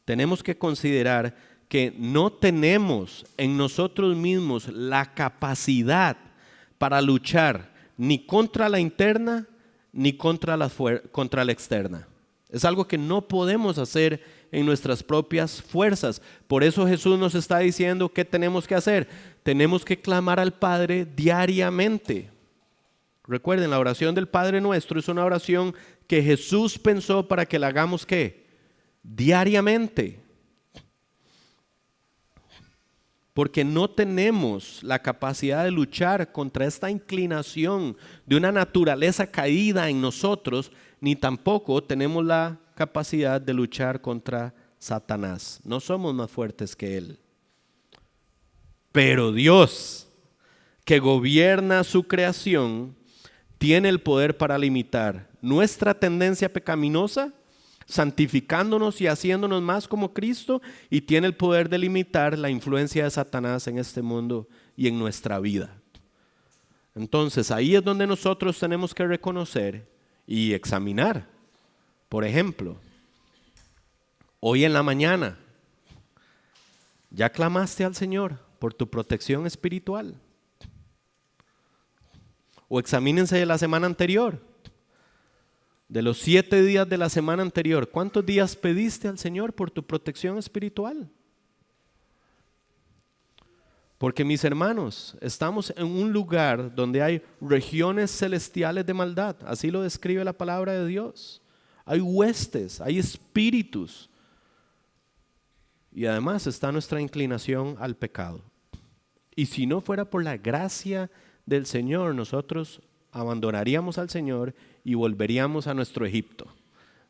tenemos que considerar que no tenemos en nosotros mismos la capacidad para luchar ni contra la interna ni contra la externa. Es algo que no podemos hacer en nuestras propias fuerzas. Por eso Jesús nos está diciendo qué tenemos que hacer. Tenemos que clamar al Padre diariamente. Recuerden, la oración del Padre Nuestro es una oración que Jesús pensó para que la hagamos ¿qué? Diariamente. Porque no tenemos la capacidad de luchar contra esta inclinación de una naturaleza caída en nosotros, ni tampoco tenemos la capacidad de luchar contra Satanás. No somos más fuertes que él. Pero Dios, que gobierna su creación, tiene el poder para limitar nuestra tendencia pecaminosa, santificándonos y haciéndonos más como Cristo, y tiene el poder de limitar la influencia de Satanás en este mundo y en nuestra vida. Entonces ahí es donde nosotros tenemos que reconocer y examinar. Por ejemplo, hoy en la mañana, ¿ya clamaste al Señor por tu protección espiritual? O examínense de la semana anterior. De los 7 días de la semana anterior, ¿cuántos días pediste al Señor por tu protección espiritual? Porque mis hermanos, estamos en un lugar donde hay regiones celestiales de maldad, así lo describe la palabra de Dios. Hay huestes, hay espíritus. Y además está nuestra inclinación al pecado. Y si no fuera por la gracia del Señor, nosotros abandonaríamos al Señor y volveríamos a nuestro Egipto.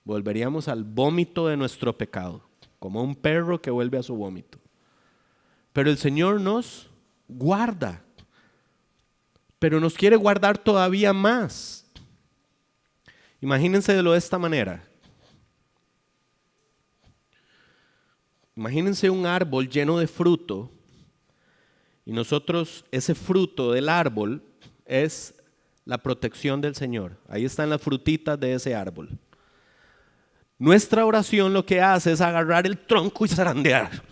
Volveríamos al vómito de nuestro pecado, como un perro que vuelve a su vómito. Pero el Señor nos guarda, pero nos quiere guardar todavía más. Imagínense de esta manera. Imagínense un árbol lleno de fruto y nosotros, ese fruto del árbol es la protección del Señor. Ahí están las frutitas de ese árbol. Nuestra oración lo que hace es agarrar el tronco y zarandear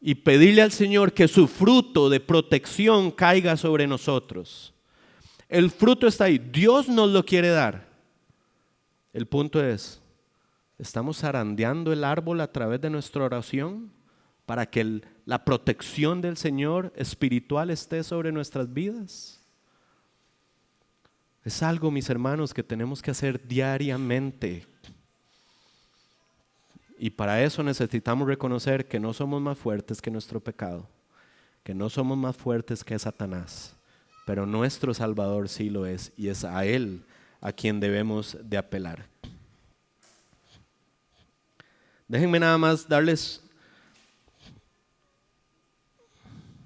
y pedirle al Señor que su fruto de protección caiga sobre nosotros. El fruto está ahí, Dios nos lo quiere dar. El punto es, ¿estamos zarandeando el árbol a través de nuestra oración para que la protección del Señor espiritual esté sobre nuestras vidas? Es algo, mis hermanos, que tenemos que hacer diariamente. Y para eso necesitamos reconocer que no somos más fuertes que nuestro pecado, que no somos más fuertes que Satanás, pero nuestro Salvador sí lo es, y es a Él a quien debemos de apelar. Déjenme nada más darles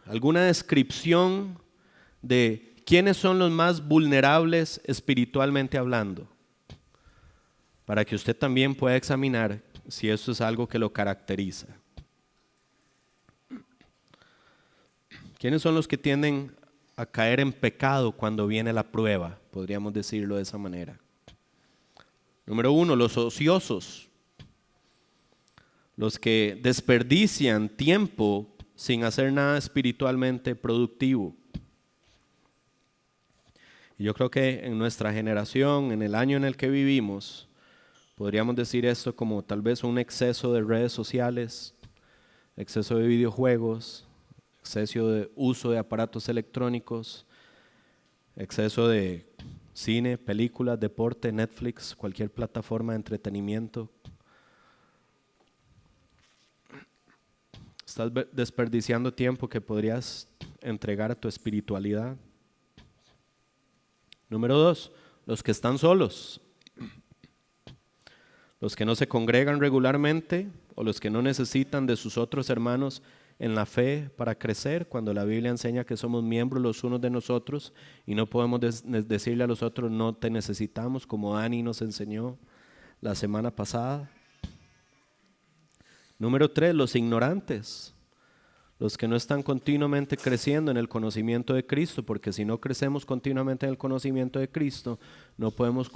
alguna descripción de quiénes son los más vulnerables espiritualmente hablando, para que usted también pueda examinar si eso es algo que lo caracteriza. ¿Quiénes son los que tienden a caer en pecado cuando viene la prueba? Podríamos decirlo de esa manera. Número 1, los ociosos. Los que desperdician tiempo sin hacer nada espiritualmente productivo. Y yo creo que en nuestra generación, en el año en el que vivimos, podríamos decir esto como tal vez un exceso de redes sociales, exceso de videojuegos, exceso de uso de aparatos electrónicos, exceso de cine, películas, deporte, Netflix, cualquier plataforma de entretenimiento. Estás desperdiciando tiempo que podrías entregar a tu espiritualidad. Número 2, los que están solos. Los que no se congregan regularmente o los que no necesitan de sus otros hermanos en la fe para crecer, cuando la Biblia enseña que somos miembros los unos de nosotros y no podemos decirle a los otros no te necesitamos, como Dani nos enseñó la semana pasada. Número 3, los ignorantes, los que no están continuamente creciendo en el conocimiento de Cristo, porque si no crecemos continuamente en el conocimiento de Cristo, no podemos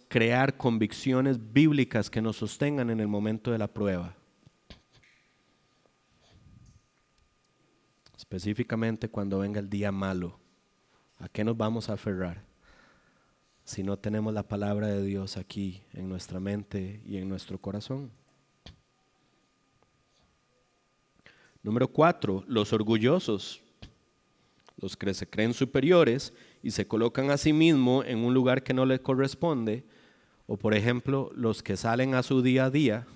crear convicciones bíblicas que nos sostengan en el momento de la prueba. Específicamente cuando venga el día malo, ¿a qué nos vamos a aferrar? Si no tenemos la palabra de Dios aquí en nuestra mente y en nuestro corazón. Número 4, los orgullosos, los que se creen superiores y se colocan a sí mismos en un lugar que no les corresponde, o por ejemplo, los que salen a su día a día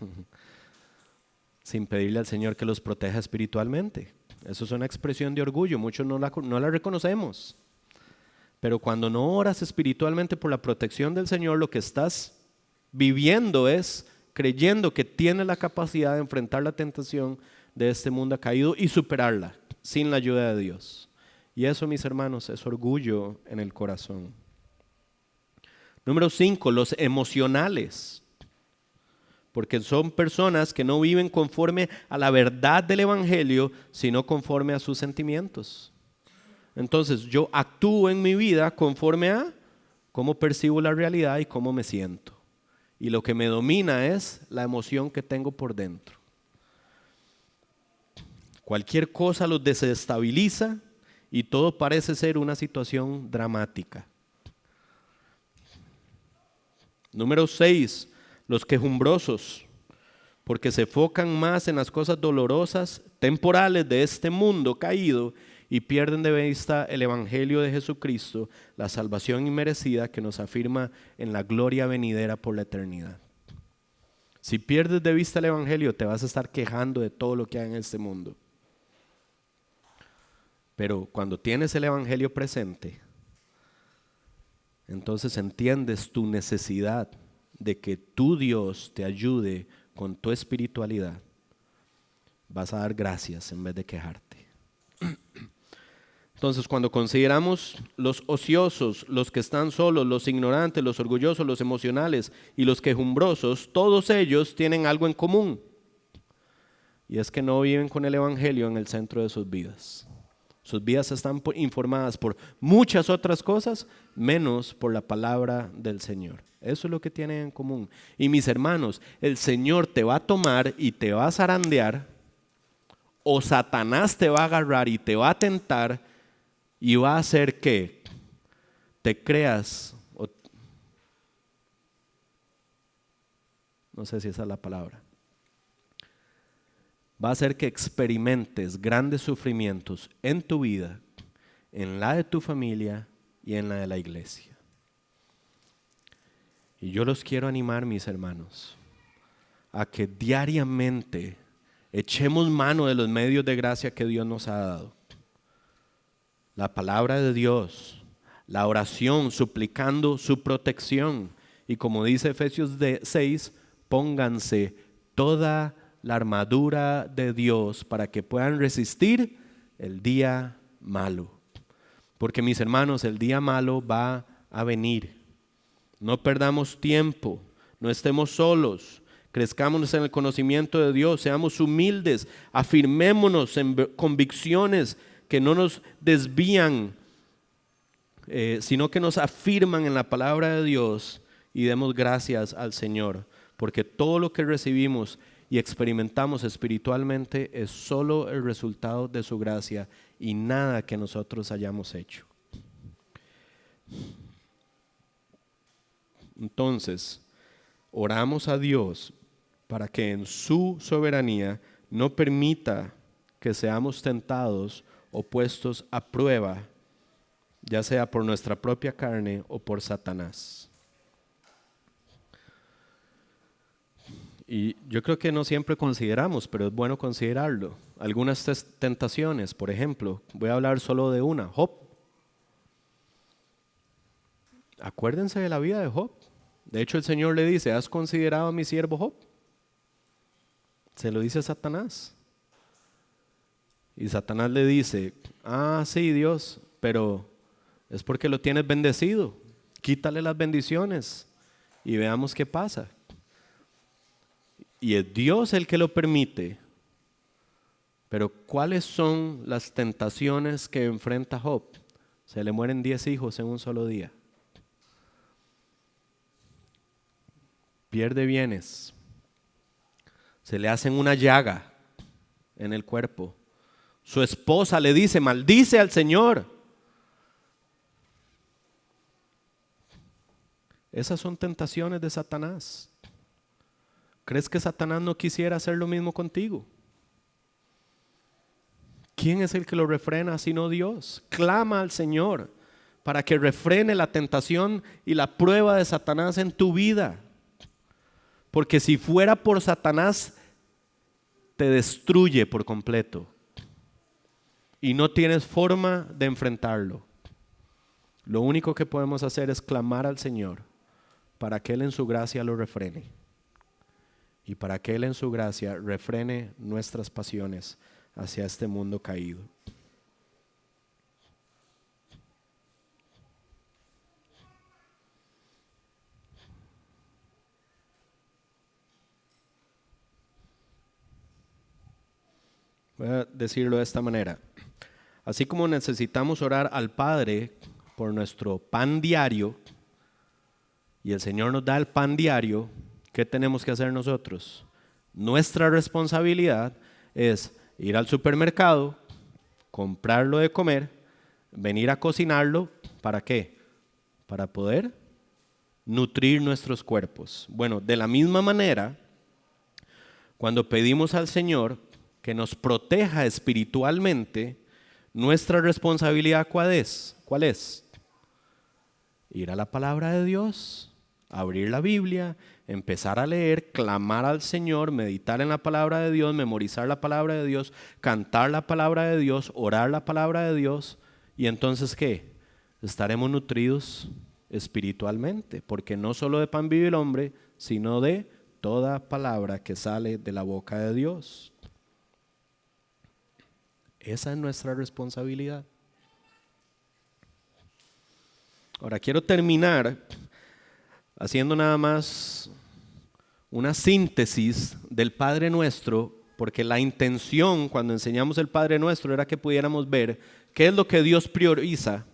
sin pedirle al Señor que los proteja espiritualmente. Eso es una expresión de orgullo, muchos no la reconocemos. Pero cuando no oras espiritualmente por la protección del Señor, lo que estás viviendo es creyendo que tienes la capacidad de enfrentar la tentación de este mundo caído y superarla sin la ayuda de Dios. Y eso, mis hermanos, es orgullo en el corazón. Número 5, los emocionales. Porque son personas que no viven conforme a la verdad del Evangelio, sino conforme a sus sentimientos. Entonces yo actúo en mi vida conforme a cómo percibo la realidad y cómo me siento. Y lo que me domina es la emoción que tengo por dentro. Cualquier cosa los desestabiliza y todo parece ser una situación dramática. Número 6, los quejumbrosos, porque se enfocan más en las cosas dolorosas, temporales de este mundo caído y pierden de vista el Evangelio de Jesucristo, la salvación inmerecida que nos afirma en la gloria venidera por la eternidad. Si pierdes de vista el Evangelio, te vas a estar quejando de todo lo que hay en este mundo. Pero cuando tienes el Evangelio presente, entonces entiendes tu necesidad de que tu Dios te ayude con tu espiritualidad. Vas a dar gracias en vez de quejarte. Entonces, cuando consideramos los ociosos, los que están solos, los ignorantes, los orgullosos, los emocionales y los quejumbrosos, todos ellos tienen algo en común. Y es que no viven con el Evangelio en el centro de sus vidas. Sus vidas están informadas por muchas otras cosas, menos por la palabra del Señor. Eso es lo que tienen en común. Y mis hermanos, el Señor te va a tomar y te va a zarandear, o Satanás te va a agarrar y te va a tentar y va a hacer que te creas, no sé si esa es la palabra, va a hacer que experimentes grandes sufrimientos en tu vida, en la de tu familia y en la de la iglesia. Y yo los quiero animar, mis hermanos, a que diariamente echemos mano de los medios de gracia que Dios nos ha dado. La palabra de Dios, la oración suplicando su protección. Y como dice Efesios 6, pónganse toda la armadura de Dios para que puedan resistir el día malo. Porque mis hermanos, el día malo va a venir. No perdamos tiempo, no estemos solos, crezcámonos en el conocimiento de Dios, seamos humildes, afirmémonos en convicciones que no nos desvían, sino que nos afirman en la palabra de Dios, y demos gracias al Señor, porque todo lo que recibimos y experimentamos espiritualmente es solo el resultado de su gracia y nada que nosotros hayamos hecho. Entonces, oramos a Dios para que en su soberanía no permita que seamos tentados o puestos a prueba, ya sea por nuestra propia carne o por Satanás. Y yo creo que no siempre consideramos, pero es bueno considerarlo. Algunas tentaciones, por ejemplo, voy a hablar solo de una, Job. Acuérdense de la vida de Job. De hecho, el Señor le dice, ¿has considerado a mi siervo Job? Se lo dice a Satanás. Y Satanás le dice, sí, Dios, pero es porque lo tienes bendecido. Quítale las bendiciones y veamos qué pasa. Y es Dios el que lo permite. Pero ¿cuáles son las tentaciones que enfrenta Job? Se le mueren 10 hijos en un solo día. Pierde bienes. Se le hacen una llaga en el cuerpo. Su esposa le dice, maldice al Señor. Esas son tentaciones de Satanás. ¿Crees que Satanás no quisiera hacer lo mismo contigo? ¿Quién es el que lo refrena sino Dios? Clama al Señor para que refrene la tentación y la prueba de Satanás en tu vida. Porque si fuera por Satanás, te destruye por completo. Y no tienes forma de enfrentarlo. Lo único que podemos hacer es clamar al Señor para que Él en su gracia lo refrene. Y para que Él en su gracia refrene nuestras pasiones hacia este mundo caído. Voy a decirlo de esta manera. Así como necesitamos orar al Padre por nuestro pan diario, y el Señor nos da el pan diario, ¿qué tenemos que hacer nosotros? Nuestra responsabilidad es ir al supermercado, comprarlo de comer, venir a cocinarlo, ¿para qué? Para poder nutrir nuestros cuerpos. Bueno, de la misma manera, cuando pedimos al Señor que nos proteja espiritualmente, nuestra responsabilidad ¿cuál es? ¿Cuál es? Ir a la palabra de Dios, abrir la Biblia, empezar a leer, clamar al Señor, meditar en la palabra de Dios, memorizar la palabra de Dios, cantar la palabra de Dios, orar la palabra de Dios. Y entonces ¿qué? Estaremos nutridos espiritualmente, porque no solo de pan vive el hombre, sino de toda palabra que sale de la boca de Dios. Esa es nuestra responsabilidad. Ahora quiero terminar haciendo nada más una síntesis del Padre Nuestro, porque la intención cuando enseñamos el Padre Nuestro era que pudiéramos ver qué es lo que Dios prioriza,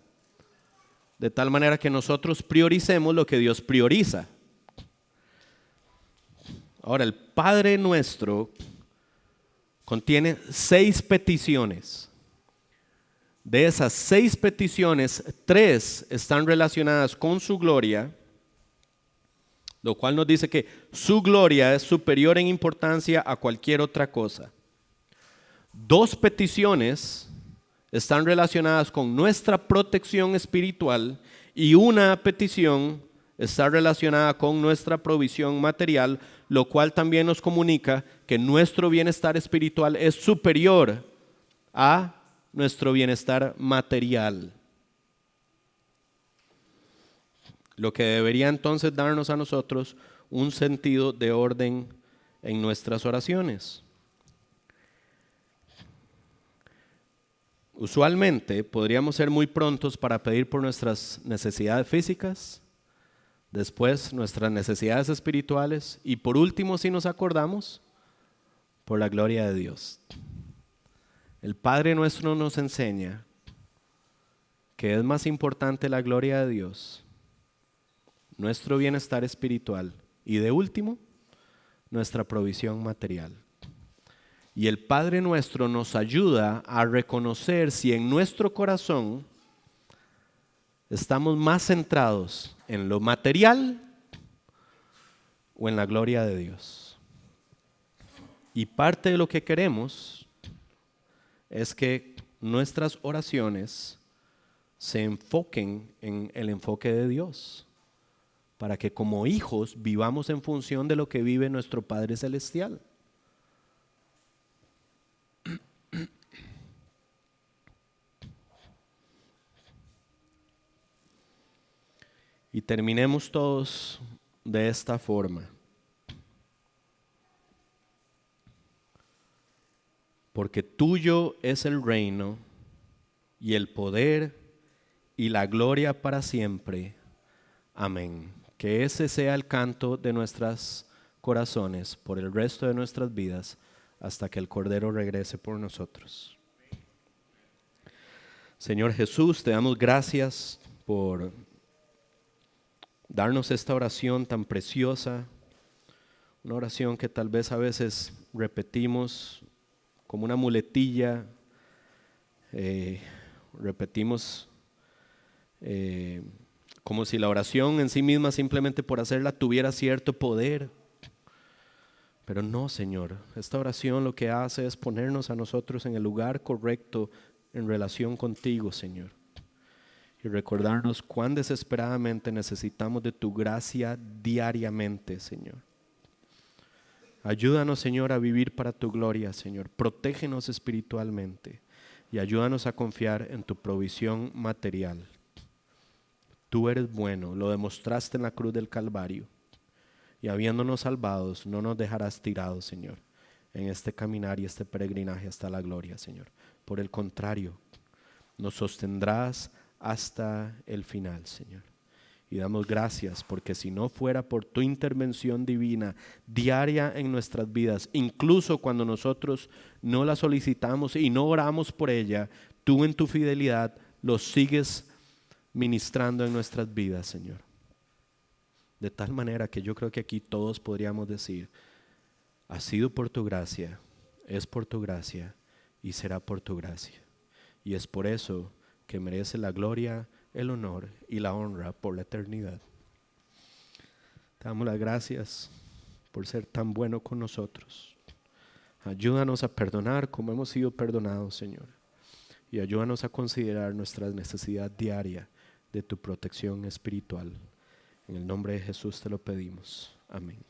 de tal manera que nosotros prioricemos lo que Dios prioriza. Ahora, el Padre Nuestro contiene 6 peticiones. De esas 6 peticiones, 3 están relacionadas con su gloria, lo cual nos dice que su gloria es superior en importancia a cualquier otra cosa. 2 peticiones están relacionadas con nuestra protección espiritual y una petición está relacionada con nuestra provisión material, lo cual también nos comunica que nuestro bienestar espiritual es superior a nuestro bienestar material. Lo que debería entonces darnos a nosotros un sentido de orden en nuestras oraciones. Usualmente podríamos ser muy prontos para pedir por nuestras necesidades físicas, después nuestras necesidades espirituales y por último, si nos acordamos, por la gloria de Dios. El Padre Nuestro nos enseña que es más importante la gloria de Dios, nuestro bienestar espiritual y de último, nuestra provisión material. Y el Padre Nuestro nos ayuda a reconocer si en nuestro corazón estamos más centrados en lo material o en la gloria de Dios. Y parte de lo que queremos es que nuestras oraciones se enfoquen en el enfoque de Dios, para que como hijos vivamos en función de lo que vive nuestro Padre Celestial. Y terminemos todos de esta forma: porque tuyo es el reino y el poder y la gloria para siempre. Amén. Que ese sea el canto de nuestros corazones por el resto de nuestras vidas hasta que el Cordero regrese por nosotros. Señor Jesús, te damos gracias por darnos esta oración tan preciosa, una oración que tal vez a veces repetimos como una muletilla, repetimos como si la oración en sí misma, simplemente por hacerla, tuviera cierto poder. Pero no, Señor, esta oración lo que hace es ponernos a nosotros en el lugar correcto en relación contigo, Señor, y recordarnos cuán desesperadamente necesitamos de tu gracia diariamente, Señor. Ayúdanos, Señor, a vivir para tu gloria, Señor. Protégenos espiritualmente y ayúdanos a confiar en tu provisión material. Tú eres bueno, lo demostraste en la cruz del Calvario, y habiéndonos salvados, no nos dejarás tirados, Señor, en este caminar y este peregrinaje hasta la gloria, Señor. Por el contrario, nos sostendrás hasta el final, Señor. Y damos gracias porque si no fuera por tu intervención divina diaria en nuestras vidas, incluso cuando nosotros no la solicitamos y no oramos por ella, tú en tu fidelidad lo sigues ministrando en nuestras vidas, Señor. De tal manera que yo creo que aquí todos podríamos decir: ha sido por tu gracia, es por tu gracia y será por tu gracia. Y es por eso que merece la gloria, el honor y la honra por la eternidad. Te damos las gracias por ser tan bueno con nosotros. Ayúdanos a perdonar como hemos sido perdonados, Señor. Y ayúdanos a considerar nuestra necesidad diaria de tu protección espiritual. En el nombre de Jesús te lo pedimos. Amén.